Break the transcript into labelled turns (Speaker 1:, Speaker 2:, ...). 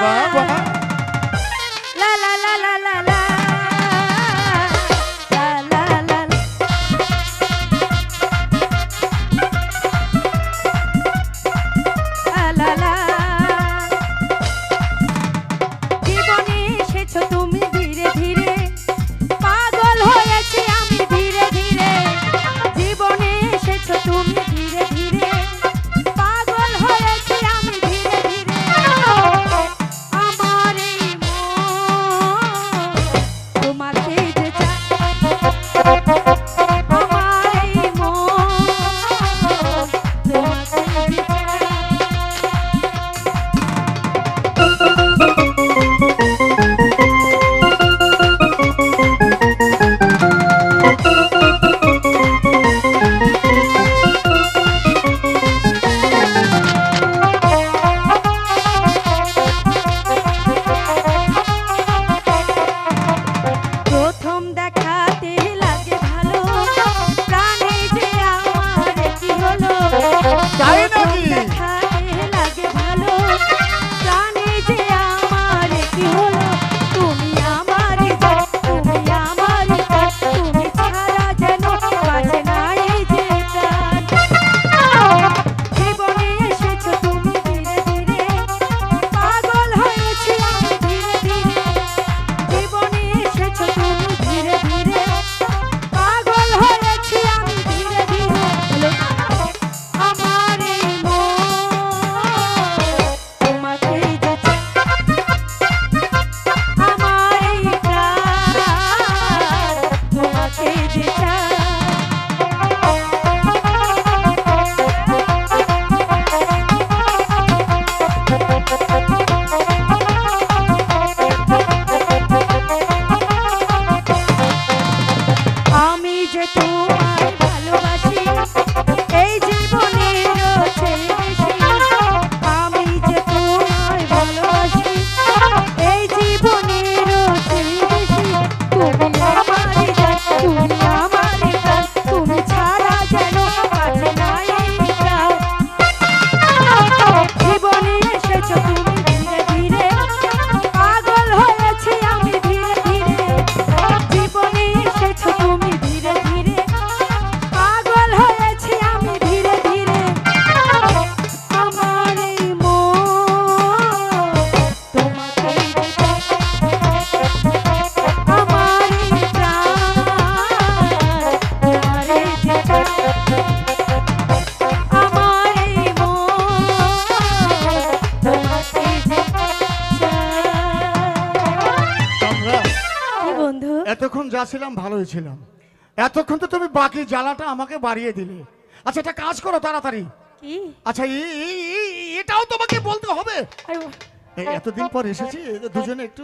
Speaker 1: বাবা
Speaker 2: লা লা লা লা লা লা লা লা লা লা লা জীবনে এসেছো তুমি ধীরে ধীরে পাগল হয়েছি আমি ধীরে ধীরে জীবনে এসেছো তুমি ধীরে ধীরে পাগল হয়েছি আমি ধীরে ধীরে আমার এই মন তোমাকে যে চায় আমার এই মন তোমাকে যে চায় প্রথম দেখাতে লাগে ভালো প্রাণে যে আমার কি হলো
Speaker 1: তাই
Speaker 2: প্রথম
Speaker 1: নাকি?
Speaker 2: দেখাতে লাগে ভালো প্রাণে যে আমার কি হলো তুমি আমার জান তুমি আমার জান তুমি ছাড়া যেন বাঁচে না এই যে প্রাণ জীবনে এসেছো তুমি ধীরে ধীরে পাগল হয়েছি আমি ধীরে ধীরে জীবনে এসেছো তুমি ধীরে ধীরে পাগল হয়েছি আমি ধীরে ধীরে আমার এই মন তোমাকে যে চায় আমার এই প্রাণ তোমাকে যে চায় আমি যে তোমায় ভালোবাসি এই জীবনেরও চেয়ে বেশি আমি যে তোমায় ভালোবাসি এই জীবনেরও চেয়ে বেশি তুমি আমার জান তুমি আমার প্রাণ তুমি ছাড়া যেন বাঁচে না এই প্রাণ জীবনে এসেছো তুমি ধীরে ধীরে পাগল হয়েছি আমি ধীরে ধীরে জীবনে এসেছো তুমি ধীরে ধীরে পাগল হয়েছি আমি ধীরে ধীরে আমার এই মন তোমাকে যে চায় আমার এই প্রাণ তোমারে যে চায় আমার এই মন তোমাকে যে চায়
Speaker 1: আমরা
Speaker 2: কি বন্ধু
Speaker 1: এতক্ষণ যা ছিলাম ভালোই ছিলাম এতক্ষণ তো তুমি বাকি জ্বালাটা আমাকে বাড়িয়ে দিলে আচ্ছা একটা কাজ করো তাড়াতাড়ি
Speaker 2: কি
Speaker 1: আচ্ছা এটাও তোমাকে বলতে হবে
Speaker 2: আরে
Speaker 1: এই এতদিন পর এসেছি দুজনে একটু